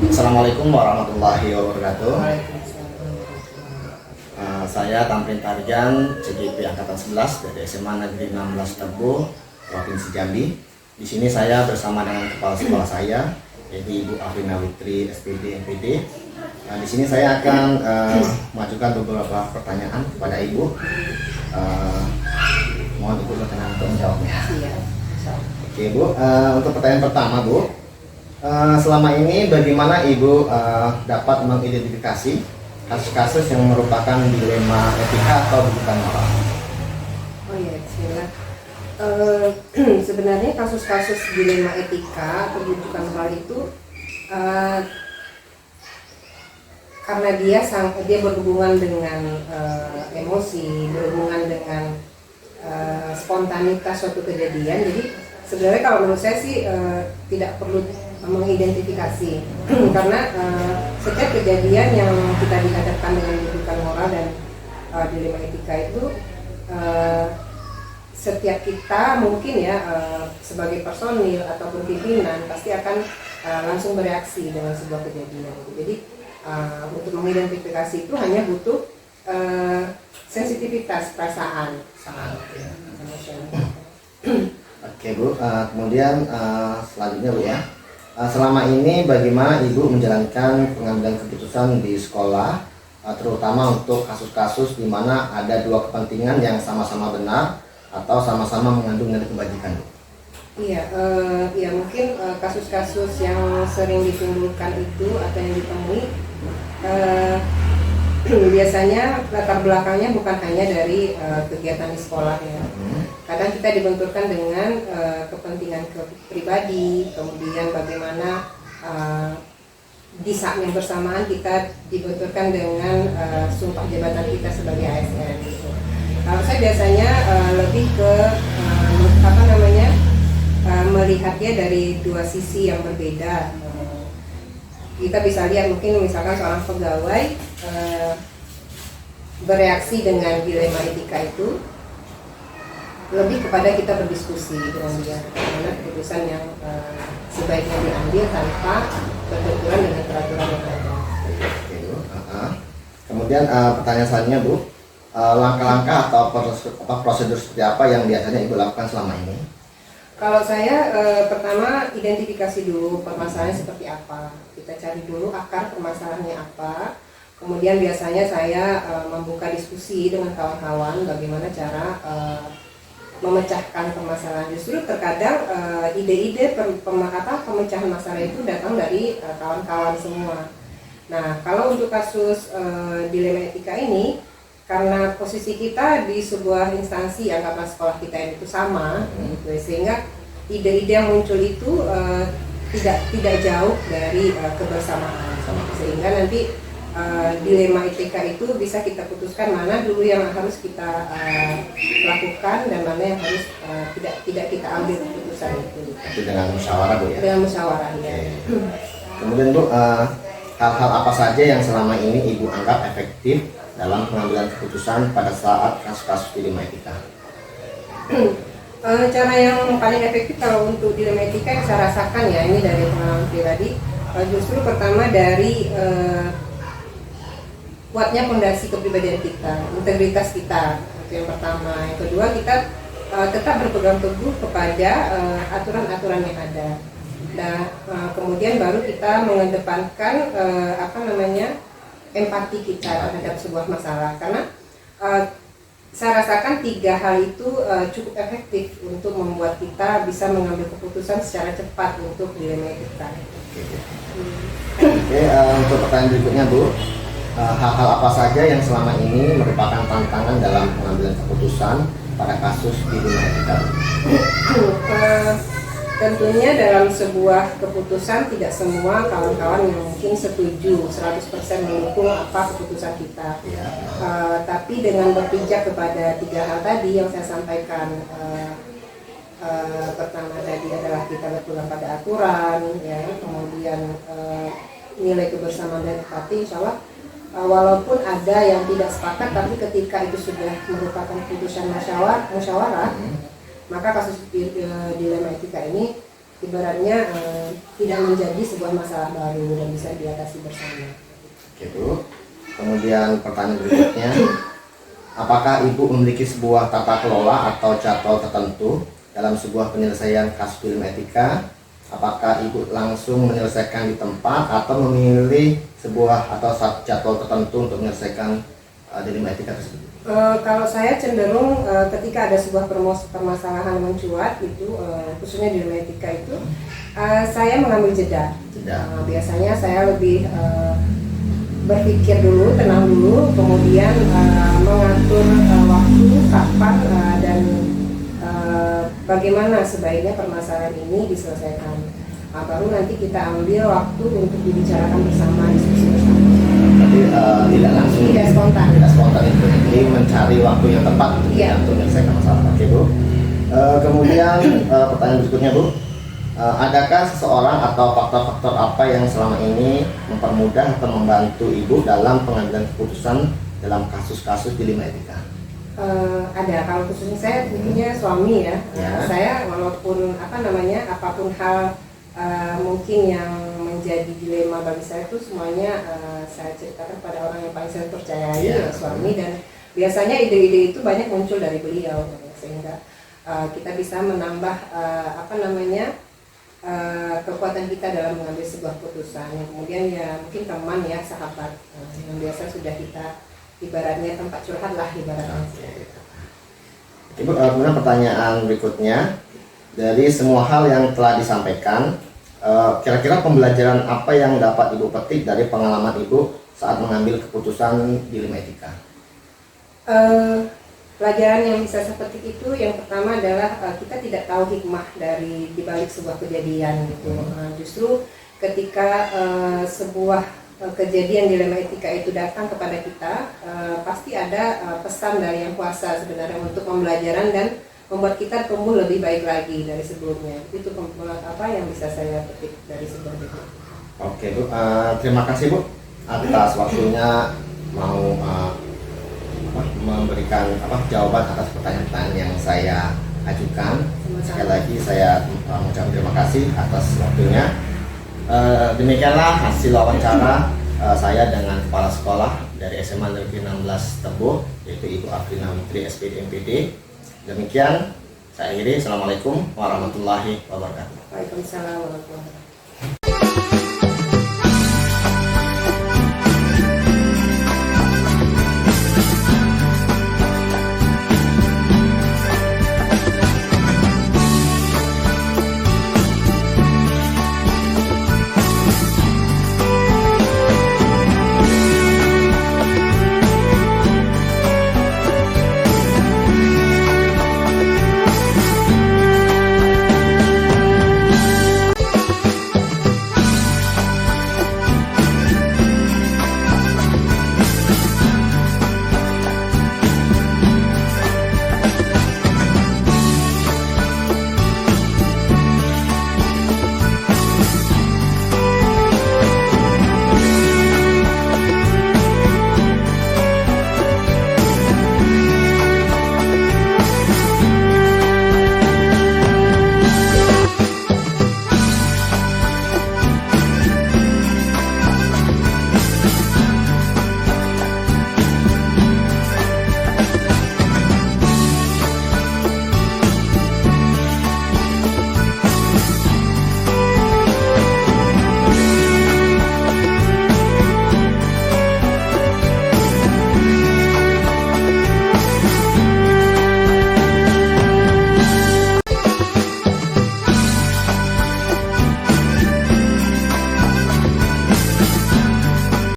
Assalamualaikum warahmatullahi wabarakatuh. Waalaikumsalam. Saya Tamrin Tarjan, CGP Angkatan 11 dari SMA Negeri 16 Tebo, Provinsi Jambi. Di sini saya bersama dengan kepala sekolah saya, yaitu Ibu Afrina Witri, SPD, MPD. Di sini saya akan mengajukan beberapa pertanyaan kepada Ibu. Mohon Ibu berkenan untuk menjawabnya. Iya. Oke Bu, untuk pertanyaan pertama Bu, selama ini bagaimana Ibu dapat mengidentifikasi kasus-kasus yang merupakan dilema etika atau bukan moral? Oh iya, bismillah. Sebenarnya kasus-kasus dilema etika atau bukan moral itu karena dia berhubungan dengan emosi, berhubungan dengan spontanitas suatu kejadian. Jadi sebenarnya kalau menurut saya sih tidak perlu mengidentifikasi karena setiap kejadian yang kita dihadapkan dengan bukan moral dan dilema etika itu setiap kita mungkin ya sebagai personil ataupun pimpinan pasti akan langsung bereaksi dengan sebuah kejadian. Jadi untuk mengidentifikasi itu hanya butuh sensitivitas perasaan Sangat ya. emosional. Oke Bu, kemudian selanjutnya Bu ya, selama ini bagaimana Ibu menjalankan pengambilan keputusan di sekolah, terutama untuk kasus-kasus di mana ada dua kepentingan yang sama-sama benar atau sama-sama mengandung nilai kebajikan Bu? Iya, ya mungkin kasus-kasus yang sering ditimbulkan itu atau yang ditemui biasanya latar belakangnya bukan hanya dari kegiatan di sekolah ya. Kadang kita dibenturkan dengan kepentingan pribadi, kemudian bagaimana di saat yang bersamaan kita dibenturkan dengan sumpah jabatan kita sebagai ASN. Gitu. Kalau saya biasanya lebih ke melihatnya dari dua sisi yang berbeda. Kita bisa lihat mungkin misalkan seorang pegawai bereaksi dengan dilema etika itu lebih kepada kita berdiskusi dengan dia bagaimana keputusan yang sebaiknya diambil tanpa berbenturan dengan peraturan yang ada. Oke Bu. Kemudian pertanyaan selanjutnya Bu, langkah-langkah atau prosedur seperti apa yang biasanya Ibu lakukan selama ini? Kalau saya pertama identifikasi dulu permasalahannya seperti apa. Kita cari dulu akar permasalahannya apa. Kemudian biasanya saya membuka diskusi dengan kawan-kawan bagaimana cara memecahkan permasalahan. Justru terkadang ide-ide pemecahan masalah itu datang dari kawan-kawan semua. Nah, kalau untuk kasus dilema etika ini, karena posisi kita di sebuah instansi angkatan sekolah kita itu sama, gitu, sehingga ide-ide yang muncul itu tidak jauh dari kebersamaan, sehingga nanti dilema etika itu bisa kita putuskan mana dulu yang harus kita lakukan dan mana yang harus tidak kita ambil keputusan itu. Itu dengan musyawarah Bu ya? Dengan musyawarah ya. Kemudian Bu, hal-hal apa saja yang selama ini Ibu anggap efektif dalam pengambilan keputusan pada saat kasus-kasus dilema etika? Cara yang paling efektif kalau untuk dilema etika yang saya rasakan ya, ini dari pengalaman pribadi, justru pertama dari kuatnya fondasi kepribadian kita, integritas kita, itu yang pertama. Yang kedua, kita tetap berpegang teguh kepada aturan-aturan yang ada. Nah, kemudian baru kita mengedepankan empati kita terhadap sebuah masalah, karena saya rasakan tiga hal itu cukup efektif untuk membuat kita bisa mengambil keputusan secara cepat untuk dilema etika. Oke, untuk pertanyaan berikutnya Bu, hal-hal apa saja yang selama ini merupakan tantangan dalam pengambilan keputusan pada kasus dilema etika? Tentunya dalam sebuah keputusan tidak semua kawan-kawan yang mungkin setuju 100% mendukung apa keputusan kita. Ya. Tapi dengan berpijak kepada tiga hal tadi yang saya sampaikan, pertama tadi adalah kita berpegang pada aturan, ya, kemudian nilai kebersamaan dan empati, insya Allah walaupun ada yang tidak sepakat, tapi ketika itu sudah merupakan keputusan musyawarah, maka kasus dilema etika ini ibaratnya tidak menjadi sebuah masalah baru dan bisa diatasi bersama. Oke Bu. Kemudian pertanyaan berikutnya, apakah Ibu memiliki sebuah tata kelola atau jadwal tertentu dalam sebuah penyelesaian kasus dilema etika? Apakah Ibu langsung menyelesaikan di tempat atau memilih sebuah atau jadwal tertentu untuk menyelesaikan dilema etika tersebut? Kalau saya cenderung ketika ada sebuah permasalahan mencuat itu khususnya di dilema etika itu saya mengambil jeda. Biasanya saya lebih berpikir dulu, tenang dulu, kemudian mengatur waktu kapan dan bagaimana sebaiknya permasalahan ini diselesaikan. Baru nanti kita ambil waktu untuk dibicarakan bersama, diskusi bersama. Tapi tidak langsung, tidak spontan itu. Jadi mencari waktu yang tepat untuk menyelesaikan masalah. Oke Bu. Kemudian pertanyaan berikutnya Bu, adakah seseorang atau faktor-faktor apa yang selama ini mempermudah atau membantu Ibu dalam pengambilan keputusan dalam kasus-kasus dilema etika? Ada. Kalau khususnya saya tentunya suami ya. Saya walaupun apapun hal mungkin yang menjadi dilema bagi saya itu semuanya saya ceritakan pada orang yang paling saya percayai, suami, dan biasanya ide-ide itu banyak muncul dari beliau, sehingga kita bisa menambah kekuatan kita dalam mengambil sebuah keputusan. Yang kemudian ya mungkin teman ya, sahabat yang biasa sudah kita ibaratnya tempat curhat lah ibaratnya. Ibu, kemudian pertanyaan berikutnya, dari semua hal yang telah disampaikan, kira-kira pembelajaran apa yang dapat Ibu petik dari pengalaman Ibu saat mengambil keputusan dilema etika? Pelajaran yang bisa saya petik itu yang pertama adalah kita tidak tahu hikmah dari dibalik sebuah kejadian gitu. Justru ketika sebuah kejadian dilema etika itu datang kepada kita, pasti ada pesan dari Yang Kuasa sebenarnya untuk pembelajaran dan membuat kita tumbuh lebih baik lagi dari sebelumnya. Itu apa yang bisa saya petik dari sebuah kejadian. Oke Bu, terima kasih Bu atas waktunya mau memberikan jawaban atas pertanyaan-pertanyaan yang saya ajukan. Sekali lagi saya mengucapkan terima kasih atas waktunya. Demikianlah hasil wawancara saya dengan kepala sekolah dari SMA Negeri 16 Tebo, yaitu Ibu Afrina Mitri SPD MPD. Demikian saya akhiri. Assalamualaikum warahmatullahi wabarakatuh. Waalaikumsalam warahmatullahi wabarakatuh.